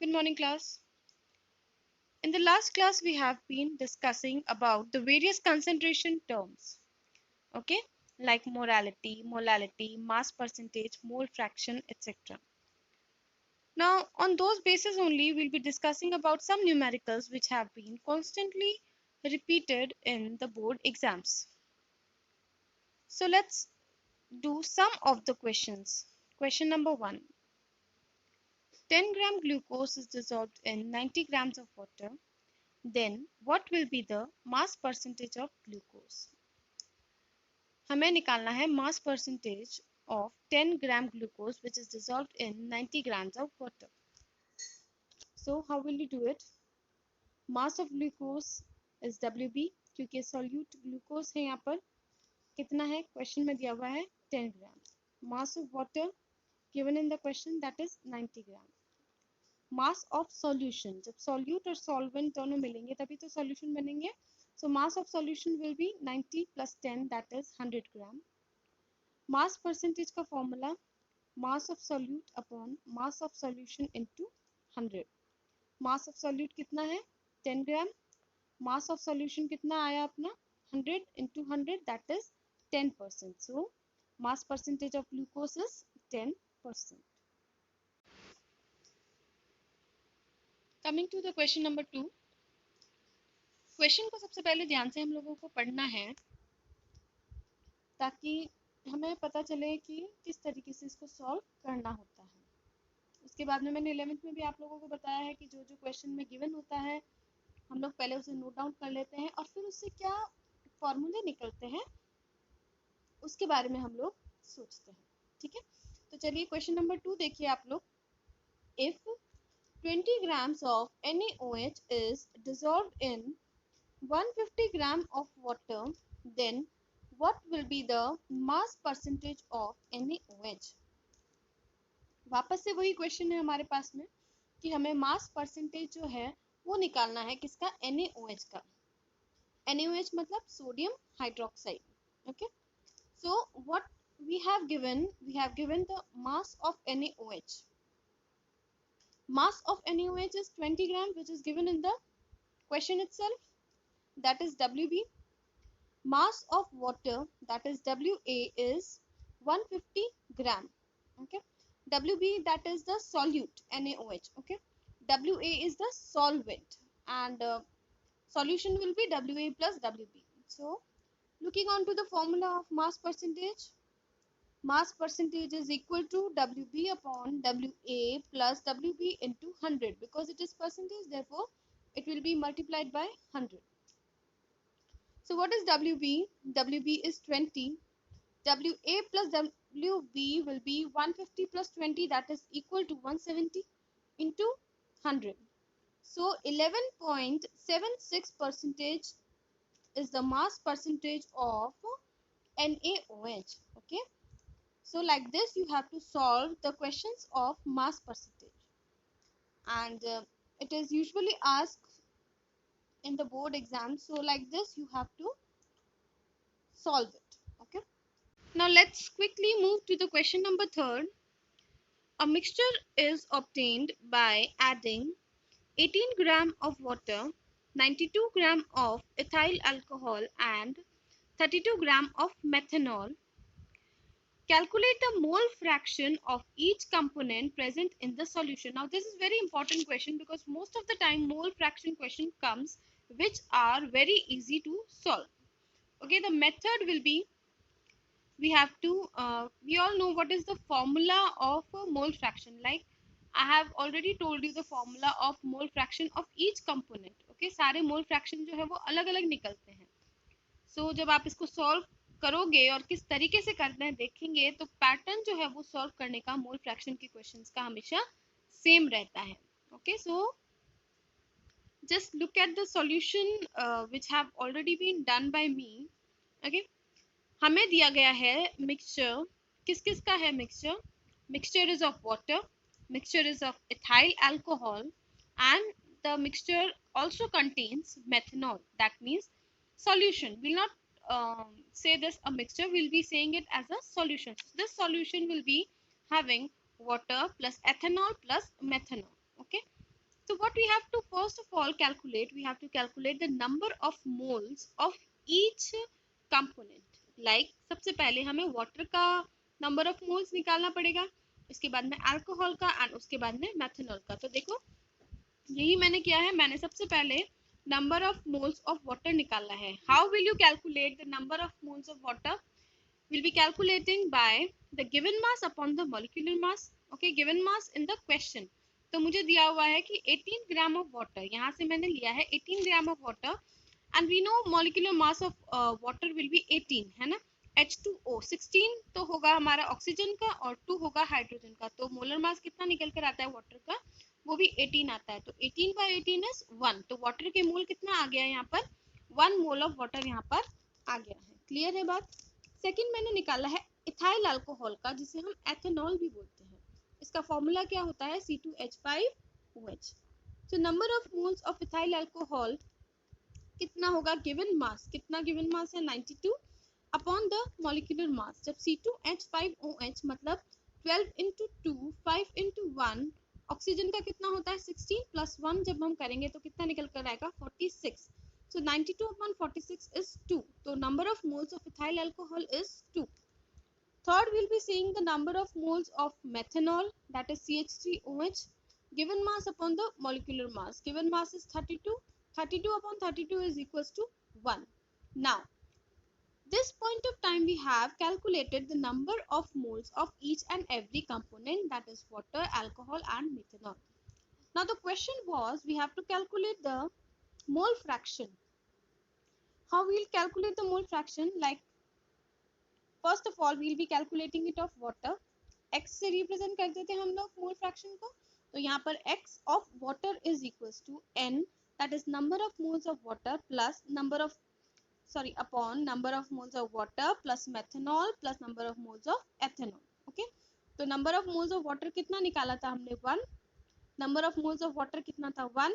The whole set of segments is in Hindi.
Good morning, class. In the last class, we have been discussing about the various concentration terms, okay, like morality, molality, mass percentage, mole fraction, etc. Now, on those bases only, we'll be discussing about some numericals which have been constantly repeated in the board exams. So let's do some of the questions. Question number 1. 10 gram glucose is dissolved in 90 grams of water. Then what will be the mass percentage of glucose? हमें निकालना है mass percentage of 10 gram glucose which is dissolved in 90 grams of water. So how will you do it? Mass of glucose is WB क्योंकि solute glucose है यहाँ पर कितना है क्वेश्चन में दिया हुआ है 10 grams. Mass of water given in the question that is 90 grams. Mass of solution जब solute और solvent दोनों मिलेंगे तभी तो solution बनेंगे. So mass of solution will be 90 plus 10 that is 100 gram. Mass percentage का formula mass of solute upon mass of solution into 100. Mass of solute कितना है 10 gram. Mass of solution कितना आया अपना 100 into 100 that is 10%. So mass percentage of glucose is 10%. Coming to the question number 2. Question को सबसे पहले ध्यान से हम लोगों को पढ़ना है ताकि हमें पता चले कि किस तरीके से इसको सॉल्व करना होता है. उसके बाद में मैंने 11th में भी आप लोगों को बताया है कि जो जो क्वेश्चन में गिवन होता है हम लोग पहले उसे नोट डाउन कर लेते हैं और फिर उससे क्या फॉर्मूले निकलते हैं उसके बारे में हम लोग सोचते हैं. ठीक है, तो चलिए क्वेश्चन नंबर 2 देखिए आप लोग. If 20 grams of NaOH is dissolved in 150 gram of water, then what will be the mass percentage of NaOH? वापस से वही क्वेश्चन है हमारे पास में कि हमें मास परसेंटेज जो है वो निकालना है किसका NaOH का. NaOH मतलब sodium hydroxide. Okay, so what we have given the mass of NaOH. Mass of NaOH is 20 gram which is given in the question itself, that is WB. Mass of water that is WA is 150 gram. Okay, WB that is the solute NaOH. Okay, WA is the solvent and solution will be WA plus WB. So looking on to the formula of mass percentage, mass percentage is equal to WB upon WA plus WB into 100 because it is percentage, therefore it will be multiplied by 100. So what is WB? WB is 20. WA plus WB will be 150 plus 20 that is equal to 170 into 100. So 11.76 percentage is the mass percentage of NaOH. Okay. So like this you have to solve the questions of mass percentage and it is usually asked in the board exam. So like this you have to solve it. Okay. Now let's quickly move to the question number 3. A mixture is obtained by adding 18 gram of water, 92 gram of ethyl alcohol and 32 gram of methanol. Calculate the mole fraction of each component present in the solution. Now this is very important question because most of the time mole fraction question comes which are very easy to solve. Okay, the method will be, we have to we all know what is the formula of a mole fraction. Like I have already told you the formula of mole fraction of each component. Okay, सारे mole fraction जो है वो अलग अलग निकलते हैं. So जब आप इसको solve करोगे और किस तरीके से करना है देखेंगे तो पैटर्न जो है वो सॉल्व करने का मोल फ्रैक्शन के क्वेश्चंस का हमेशा सेम रहता है. Okay, so just look at the solution which have already been done by me. Okay, हमें दिया गया है मिक्सचर. किस किस का है mixture? Mixture is of water, mixture is of ethyl alcohol and the mixture also contains methanol. That means solution. We'll not say this a mixture, we'll be saying it as a solution. So this solution will be having water plus ethanol plus methanol. Okay, So what we have to first of all calculate, we have to calculate the number of moles of each component. Like सबसे पहले हमें water का number of moles निकालना पड़ेगा, इसके बाद में alcohol का and उसके बाद में methanol का. तो देखो यही मैंने किया है, मैंने सबसे पहले number of moles of water निकालना है. How will you calculate the number of moles of water? We'll be calculating by the given mass upon the molecular mass. Okay, given mass in the question. तो मुझे दिया हुआ है कि 18 ग्राम ऑफ वाटर, यहाँ से मैंने लिया है 18 gram of water and we know molecular mass of water will be 18 है ना. H2O 16 तो होगा हमारा ऑक्सीजन का और 2 होगा हाइड्रोजन का. तो मोलर मास कितना निकल कर आता है वाटर का, वो भी 18 आता है. तो 18 by 18 is 1. तो वाटर के मोल कितना आ गया है यहाँ पर, 1 मोल ऑफ वाटर यहाँ पर आ गया है. क्लियर है बात. सेकंड मैंने निकाला है इथाइल अल्कोहल का, जिसे हम एथेनॉल भी बोलते हैं. इसका फॉर्मूला क्या होता है, C2H5OH. तो number of moles of ethyl alcohol कितना होगा, गिवन मास, कितना गिवन मास है 92 अपॉन द मॉलिक्यूलर मास. जब C2H5OH मतलब 12 into 2 5 into 1, ऑक्सीजन का कितना होता है 16 plus 1, जब हम करेंगे तो कितना निकल कर आएगा 46. So 92 upon 46 is 2. So number of moles of ethyl alcohol is 2. Third, we'll be seeing the number of moles of methanol, that is CH3OH. Given mass upon the molecular mass. Given mass is 32. 32 upon 32 is equals to 1. Now, this point of time we have calculated the number of moles of each and every component, that is water, alcohol and methanol. Now the question was, we have to calculate the mole fraction. How we'll calculate the mole fraction? Like first of all we'll be calculating it of water. X से represent कर देते हैं हम लोग mole fraction को. तो यहाँ पर X of water is equals to N, that is number of moles of water plus upon number of moles of water plus methanol plus number of moles of ethanol. Okay, तो number of moles of water कितना निकाला था हमने 1, number of moles of water कितना था 1,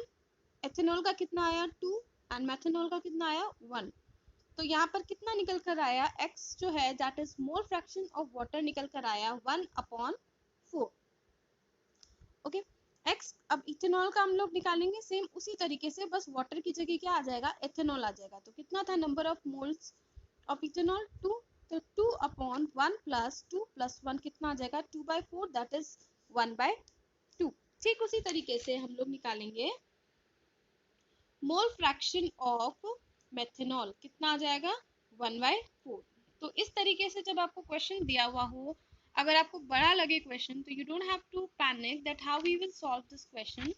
ethanol का कितना आया 2 and methanol का कितना आया 1. तो यहाँ पर कितना निकल कर आया, x जो है that is mole fraction of water निकल कर आया 1/4. ओके, x अब इथेनॉल का हम लोग निकालेंगे सेम उसी तरीके से, बस वाटर की जगह क्या आ जाएगा, एथेनॉल आ जाएगा. तो कितना था number of moles of ethanol 2, तो 2/1 plus 2 plus 1 कितना आ जाएगा 2/4, that is 1/2. ठीक उसी तरीके से हम लोग निकालेंगे मोल फ्रैक्शन ऑफ मेथेनॉल, कितना आ जाएगा 1/4. तो इस तरीके से जब आपको क्वेश्चन दिया हुआ हो, अगर आपको बड़ा लगे क्वेश्चन, तो you don't have to panic that how we will solve this question,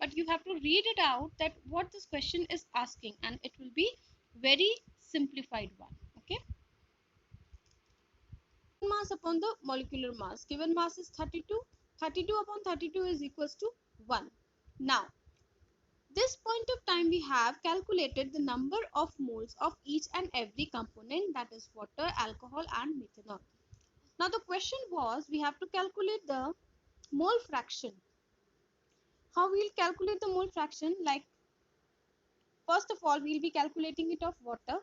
but you have to read it out that what this question is asking and it will be very simplified one. Okay, mass upon the molecular mass. Given mass is 32. 32 upon 32 is equals to 1. Now, this point of time we have calculated the number of moles of each and every component, that is water, alcohol and methanol. Now the question was, we have to calculate the mole fraction. How we will calculate the mole fraction? Like first of all we will be calculating it of water.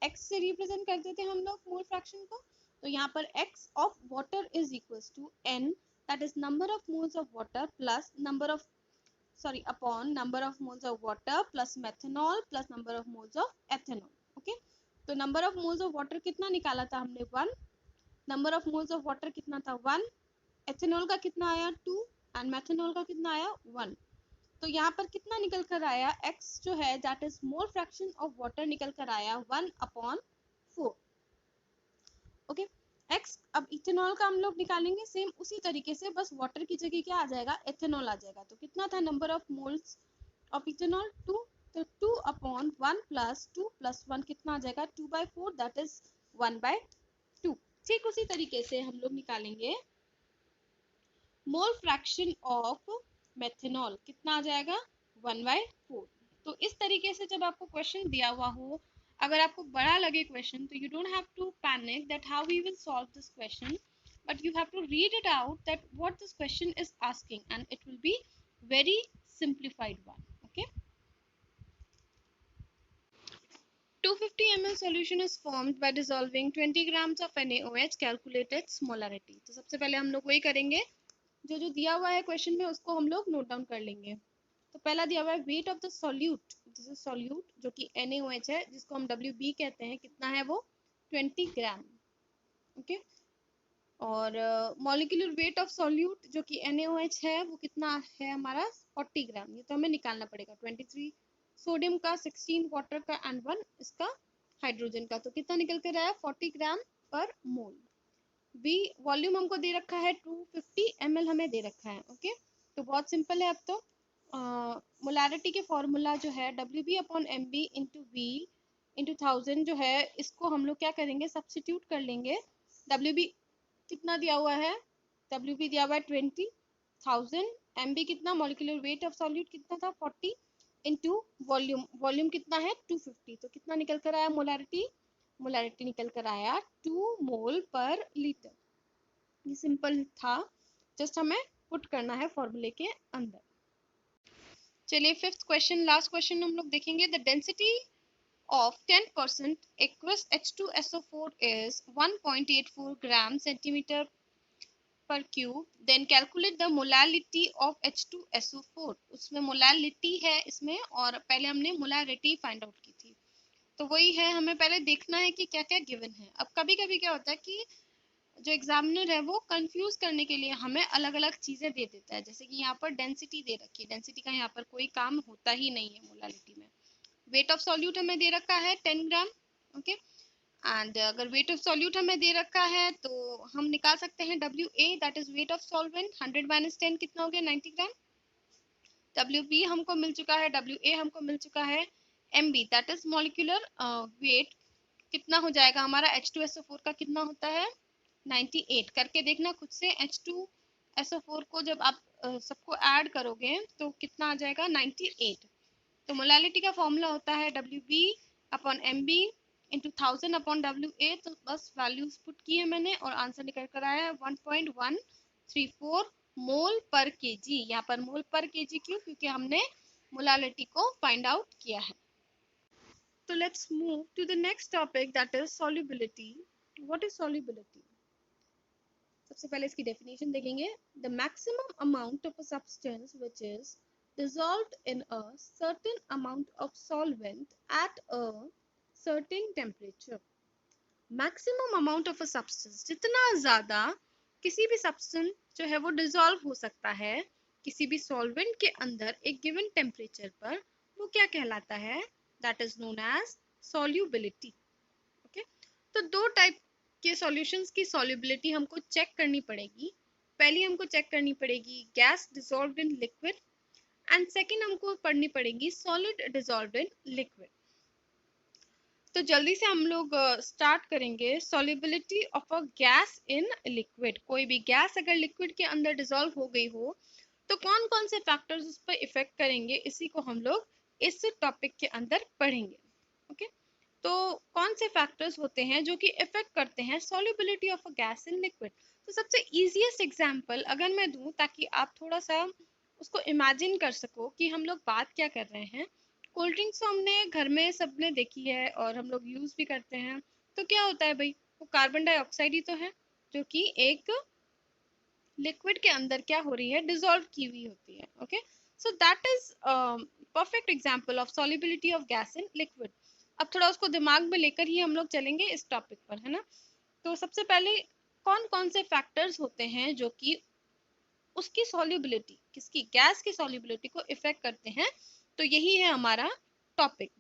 X से represent कर देते हैं हम लोग mole fraction को. तो यहाँ पर X of water is equals to N, that is number of moles of water plus upon number of moles of water plus methanol plus number of moles of ethanol. Okay, तो number of moles of water कितना निकाला था हमने 1, number of moles of water कितना था 1, ethanol का कितना आया 2 and methanol का कितना आया 1. तो यहाँ पर कितना निकल कर आया, X जो है that is mole fraction of water निकल कर आया 1/4. ओके, X अब इथेनॉल का हम लोग निकालेंगे सेम उसी तरीके से, बस वाटर की जगह क्या आ जाएगा, एथेनॉल आ जाएगा. तो कितना था number of moles of ethanol 2, तो 2/1 plus 2 plus 1 कितना आ जाएगा 2/4, that is 1/2. ठीक उसी तरीके से हम लोग निकालेंगे मोल फ्रैक्शन ऑफ मेथेनॉल, कितना आ जाएगा 1/4. तो इस तरीके से जब आपको क्वेश्चन दिया हुआ हो, अगर आपको बड़ा लगे क्वेश्चन, तो you don't have to panic that how we will solve this question, but you have to read it out that what this question is asking and it will be very simplified one. Okay, 250 ml solution is formed by dissolving 20 grams of NaOH. Calculate its molarity. तो सबसे पहले हम लोग वही करेंगे, जो दिया हुआ है क्वेश्चन में उसको हम लोग नोट डाउन कर लेंगे. तो पहला दिया हुआ है weight of the solute, this is solute जो कि NaOH है, जिसको हम WB कहते हैं, कितना है वो 20 ग्राम। ओके, और मॉलिक्यूलर वेट ऑफ सॉल्यूट जो कि NaOH है वो कितना है हमारा 40 ग्राम। ये तो हमें निकालना पड़ेगा, 23 सोडियम का, 16 वाटर का एंड 1 इसका हाइड्रोजन का, तो कितना निकल कर आया 40 ग्राम पर मोल। बी वॉल्यूम हमको दे रखा है 250 ml हमें दे रखा है। ओके, तो बहुत सिंपल है। अब तो मोलारिटी के फॉर्मूला जो है WB/MB इंटू V इंटू 1000 जो है, इसको हम लोग क्या करेंगे, सब्स्टिट्यूट कर लेंगे। WB कितना दिया हुआ है, WB दिया हुआ है 20,000, MB कितना, मॉलिक्यूलर वेट ऑफ सॉल्यूट कितना था 40 इंटू वॉल्यूम, वॉल्यूम कितना है 250, तो कितना निकल कर आया मोलारिटी, मोलारिटी निकल कर आया 2 मोल पर लीटर। ये सिंपल था, जस्ट हमें पुट करना है फॉर्मूले के अंदर। चलिए फिफ्थ क्वेश्चन, लास्ट क्वेश्चन हम लोग देखेंगे। The density of 10% aqueous H2SO4 is 1.84 gram centimeter per cube, then calculate the molality of H2SO4। उसमें मोलालिटी है इसमें, और पहले हमने मोलारिटी फाइंड आउट की थी, तो वही है, हमें पहले देखना है कि क्या क्या गिवन है। अब कभी कभी क्या होता है कि जो एग्जामिनर है वो कंफ्यूज करने के लिए हमें अलग अलग चीजें दे देता है, जैसे कि यहाँ पर डेंसिटी दे रखी है, डेंसिटी का यहाँ पर कोई काम होता ही नहीं है मोलालिटी में। वेट ऑफ सॉल्यूट हमें दे रखा है 10 ग्राम। ओके, एंड अगर वेट ऑफ सॉल्यूट हमें दे रखा है तो हम निकाल सकते हैं WA, that is weight of solvent, 100 minus 10 कितना हो गया 90 ग्राम। WB हमको मिल चुका है, WA हमको मिल चुका है, MB that is molecular weight कितना हो जाएगा हमारा H2SO4 का कितना होता है 98। करके देखना खुद से, H2SO4 को जब आप सबको ऐड करोगे तो कितना आ जाएगा 98। तो मोलालिटी का फॉर्मूला होता है WB/MB इंटू 1000/WA। तो बस वैल्यूज पुट की है मैंने और आंसर निकल कर आया है 1.134 मोल पर केजी। यहाँ पर मोल पर केजी क्यों, क्योंकि हमने मोलालिटी को फाइंड आउट किया है। तो let's move to the next topic, that is solubility. What is solubility? सबसे पहले इसकी डेफिनेशन देखेंगे। The maximum amount of a substance which is dissolved in a certain amount of solvent at a certain temperature। maximum amount of a substance, जितना ज्यादा किसी भी सब्सटेंस जो है वो डिसॉल्व हो सकता है किसी भी सॉल्वेंट के अंदर एक गिवन टेम्परेचर पर, वो क्या कहलाता है, that is known as solubility. Okay, तो दो टाइप के सॉल्यूशंस की सॉल्युबिलिटी हमको चेक करनी पड़ेगी। पहली हमको चेक करनी पड़ेगी gas dissolved in liquid, and second हमको पढ़नी पड़ेगी सॉलिड डिसॉल्व्ड इन लिक्विड। तो जल्दी से हम लोग स्टार्ट करेंगे। Solubility of a gas in liquid, कोई भी गैस अगर लिक्विड के अंदर डिसॉल्व हो गई हो तो कौन कौन से फैक्टर्स उस पर इफेक्ट करेंगे, इसी को हम लोग इस टॉपिक के अंदर पढ़ेंगे। ओके, तो कौन से फैक्टर्स होते हैं जो कि इफेक्ट करते हैं solubility of a gas in liquid. तो सबसे इजीएस्ट एग्जांपल अगर मैं दूं ताकि आप थोड़ा सा उसको इमेजिन कर सको कि हम लोग बात क्या कर रहे हैं। कोल्ड ड्रिंक्स तो हमने घर में सबने देखी है और हम लोग यूज भी करते हैं, तो क्या होता है भाई, वो कार्बन डाइऑक्साइड ही तो है जो कि एक लिक्विड के अंदर क्या हो रही है, डिसॉल्व की हुई होती है। Okay, so that is perfect example of solubility of gas in liquid. अब थोड़ा उसको दिमाग में लेकर ही हम लोग चलेंगे इस टॉपिक पर, है ना। तो सबसे पहले कौन कौन से फैक्टर्स होते हैं जो कि उसकी सॉल्युबिलिटी, किसकी, गैस की सॉल्युबिलिटी को इफेक्ट करते हैं, तो यही है हमारा टॉपिक।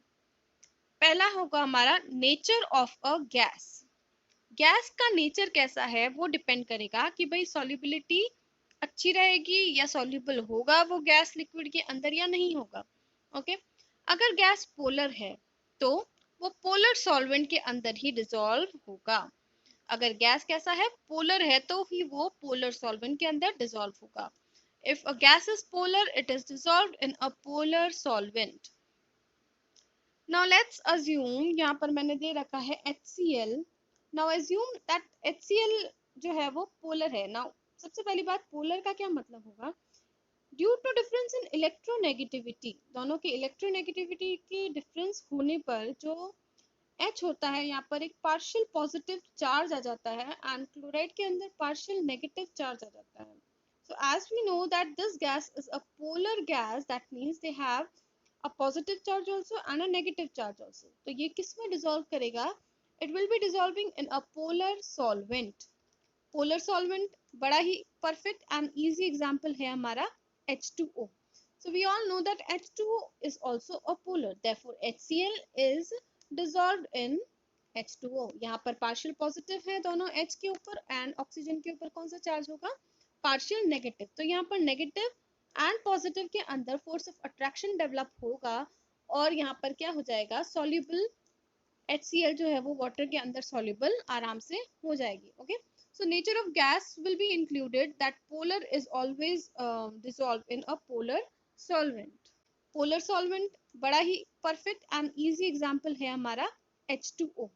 पहला होगा हमारा nature of a gas. Gas का नेचर कैसा है वो डिपेंड करेगा कि भाई सॉल्युबिलिटी अच्छी रहेगी या सॉल्युबल होगा वो गैस लिक्विड के अंदर या नहीं होगा। ओके, अगर गैस पोलर है तो वो पोलर सॉल्वेंट के अंदर ही डिसॉल्व होगा। अगर गैस कैसा है, पोलर है, तो ही वो पोलर सॉल्वेंट के अंदर डिसॉल्व होगा। If a gas is polar, it is dissolved in a polar solvent. Now let's assume, यहाँ पर मैंने दे रखा है HCl. Now assume that HCl जो है वो polar है। Now सबसे पहली बात, polar का क्या मतलब होगा, due to difference in electronegativity, दोनों की इलेक्ट्रोनेगेटिविटी की डिफरेंस होने पर जो H होता है यहाँ पर एक पार्शियल पॉजिटिव चार्ज आ जाता है एंड क्लोराइड के अंदर पार्शियल नेगेटिव चार्ज आ जाता है। So as we know that this gas is a polar gas, that means they have a positive charge also and a negative charge also. तो ये किस में dissolve करेगा? It will be dissolving in a polar solvent. Polar solvent बड़ा ही perfect and easy example है हमारा H2O. So we all know that H2O is also a polar. Therefore HCl is dissolved in H2O. यहाँ पर partial positive है दोनों H के ऊपर and oxygen के ऊपर कौन सा charge होगा? Partial negative. तो यहाँ पर negative and positive के अंदर force of attraction develop होगा और यहाँ पर क्या हो जाएगा? Soluble HCl जो है वो water के अंदर soluble आराम से हो जाएगी. Okay. So nature of gas will be included that polar is always dissolved in a polar solvent. Polar solvent बड़ा ही perfect and easy example है हमारा H2O.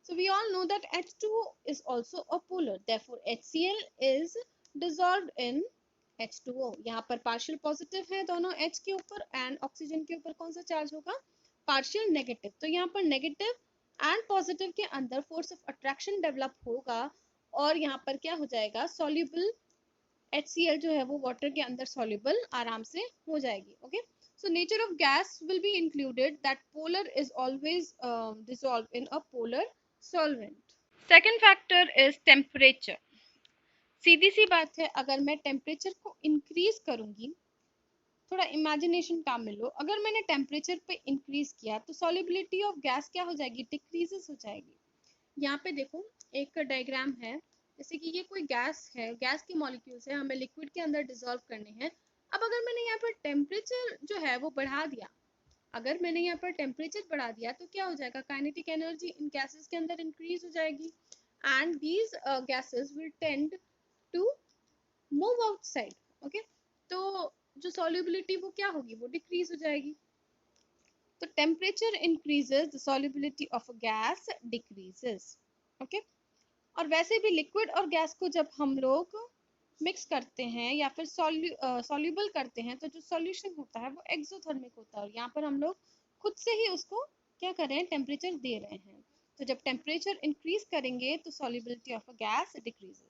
So we all know that H2O is also a polar. Therefore HCl is dissolved in H2O. यहाँ पर partial positive है दोनों H के ऊपर and oxygen के ऊपर कौन सा charge होगा? Partial negative. तो यहाँ पर negative and positive के अंदर force of attraction develop होगा और यहाँ पर क्या हो जाएगा? Soluble HCl जो है वो water के अंदर soluble आराम से हो जाएगी. Okay. So nature of gas will be included that polar is always dissolved in a polar solvent. Second factor is temperature. सीधी सी बात है, अगर मैं टेम्परेचर को इंक्रीज करूंगी, थोड़ा इमेजिनेशन काम में लो, अगर मैंने टेम्परेचर पे इंक्रीज किया तो सॉल्युबिलिटी ऑफ गैस क्या हो जाएगी? डिक्रीजेस हो जाएगी. यहाँ पे देखो एक डायग्राम है, जैसे कि ये कोई गैस है, गैस के मॉलिक्यूल्स है, हमें लिक्विड के अंदर डिसॉल्व करने हैं. अब अगर मैंने यहाँ पर टेम्परेचर जो है वो बढ़ा दिया, अगर मैंने यहाँ पर टेम्परेचर बढ़ा दिया तो क्या हो जाएगा? काइनेटिक एनर्जी इन गैसेस के अंदर इंक्रीज हो जाएगी and these gases will tend to move outside. Okay, तो जो सॉल्युबिलिटी वो क्या होगी? वो डिक्रीज हो जाएगी. तो temperature increases, the solubility of a gas decreases. Okay, और वैसे भी लिक्विड और गैस को जब हम लोग मिक्स करते हैं या फिर सॉल्युबल करते हैं तो जो सॉल्यूशन होता है वो एक्सोथर्मिक होता है और यहाँ पर हम लोग खुद से ही उसको क्या कर रहे हैं? टेम्परेचर दे रहे हैं. तो जब टेम्परेचर इंक्रीज करेंगे तो solubility of a gas decreases.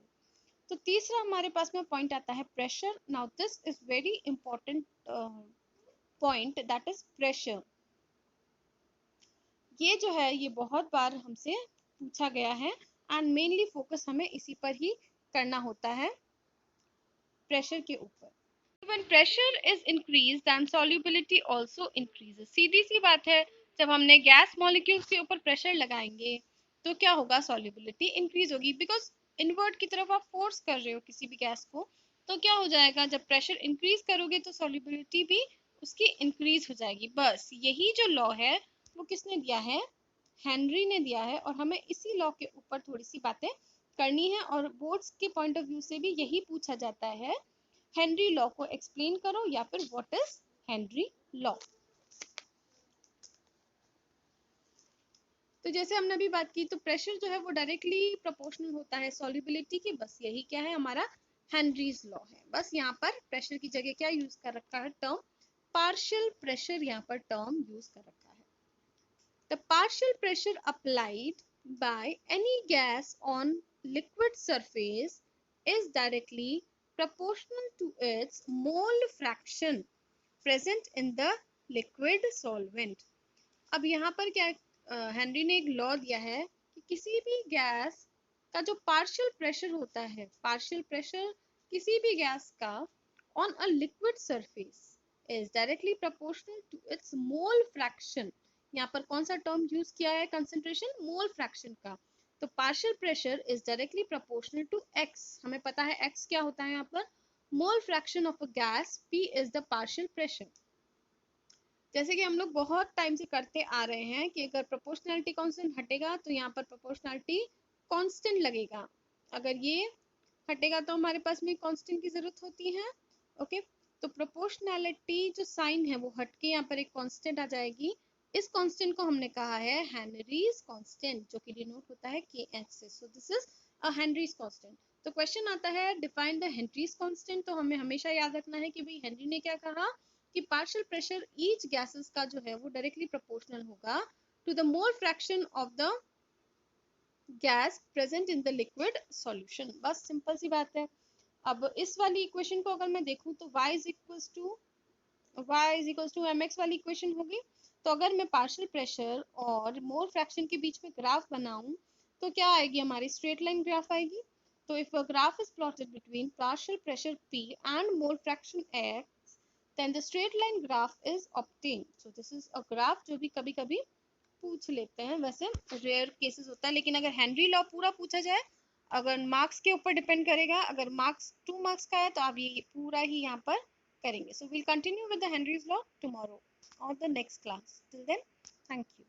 तो तीसरा हमारे पास में पॉइंट आता है pressure. Now this is very important point, that is pressure. ये जो है ये बहुत बार हमसे पूछा गया है एंड मेनली फोकस हमें इसी पर ही करना होता है, प्रेशर के ऊपर. When pressure is increased, then solubility also increases. सीधी सी बात है, जब हमने गैस मॉलिक्यूल्स के ऊपर प्रेशर लगाएंगे तो क्या होगा? सॉल्युबिलिटी इंक्रीज होगी, बिकॉज इनवर्ट की तरफ आप फोर्स कर रहे हो किसी भी गैस को. तो क्या हो जाएगा? जब प्रेशर इंक्रीज करोगे तो सॉल्युबिलिटी भी उसकी इंक्रीज हो जाएगी. बस यही जो लॉ है वो किसने दिया है? हेनरी ने दिया है. और हमें इसी लॉ के ऊपर थोड़ी सी बातें करनी है और बोर्ड्स के पॉइंट ऑफ व्यू से भी यही पूछा जाता है, हेनरी लॉ को एक्सप्लेन करो या फिर व्हाट इज हेनरी लॉ. तो जैसे हमने अभी बात की, तो प्रेशर जो है वो डायरेक्टली प्रोपोर्शनल होता है सॉल्युबिलिटी की. बस यही क्या है? हमारा हेनरीज लॉ है. बस यहाँ पर प्रेशर की जगह क्या यूज कर रखा है? टर्म पार्शियल प्रेशर यहाँ पर टर्म यूज कर रखा है. The partial pressure applied by any gas on liquid surface is directly proportional to its mole fraction present in the liquid solvent. अब यहाँ पर क्या हेनरी ने एक लॉ दिया है कि किसी भी गैस का जो पार्शियल प्रेशर होता है, पार्शियल प्रेशर किसी भी गैस का on a liquid surface is directly proportional to its mole fraction. यहाँ पर कौन सा टर्म यूज किया है? कंसंट्रेशन, मोल फ्रैक्शन का. तो partial pressure is directly proportional to x. हमें पता है x क्या होता है यहाँ पर? मोल fraction of a gas. p is the partial pressure. जैसे कि हम लोग बहुत टाइम से करते आ रहे हैं कि अगर प्रोपोर्शनैलिटी कांस्टेंट हटेगा तो यहाँ पर प्रोपोर्शनैलिटी कांस्टेंट लगेगा. अगर ये हटेगा तो हमारे पास में कांस्टेंट की जरूरत होती है. ओके, तो प्रोपोर्शनैलिटी जो साइन है वो हटके यहाँ पर एक कांस्टेंट आ जाएगी. इस कांस्टेंट को हमने कहा है हेनरीज कांस्टेंट, जो कि डिनोट होता है kh से. So this is a Henrys constant. तो क्वेश्चन आता है डिफाइन द हेनरीज कांस्टेंट. तो हमें हमेशा याद रखना है कि भाई हेनरी ने क्या कहा कि पार्शियल प्रेशर ईच गैसेस का जो है वो डायरेक्टली प्रोपोर्शनल होगा to the mole fraction of the gas present in the liquid solution. बस सिंपल सी बात है. अब इस वाली इक्वेशन को अगर मैं देखूं तो y is equals to mx वाली इक्वेशन होगी। तो अगर मैं पार्शियल प्रेशर और मोल फ्रैक्शन के बीच में ग्राफ बनाऊं तो क्या आएगी, हमारी स्ट्रेट लाइन ग्राफ आएगी। तो if a graph is plotted between partial pressure P and mole fraction x, then the straight line graph is obtained. So this is a graph जो भी कभी कभी पूछ लेते हैं, वैसे रेयर केसेस होता है, लेकिन अगर हेनरी लॉ पूरा पूछा जाए, अगर मार्क्स के ऊपर डिपेंड करेगा, अगर मार्क्स 2 मार्क्स का है तो आप ये पूरा ही यहाँ पर करेंगे। So we'll continue with the Henry's law tomorrow और the next class. Till then, thank you.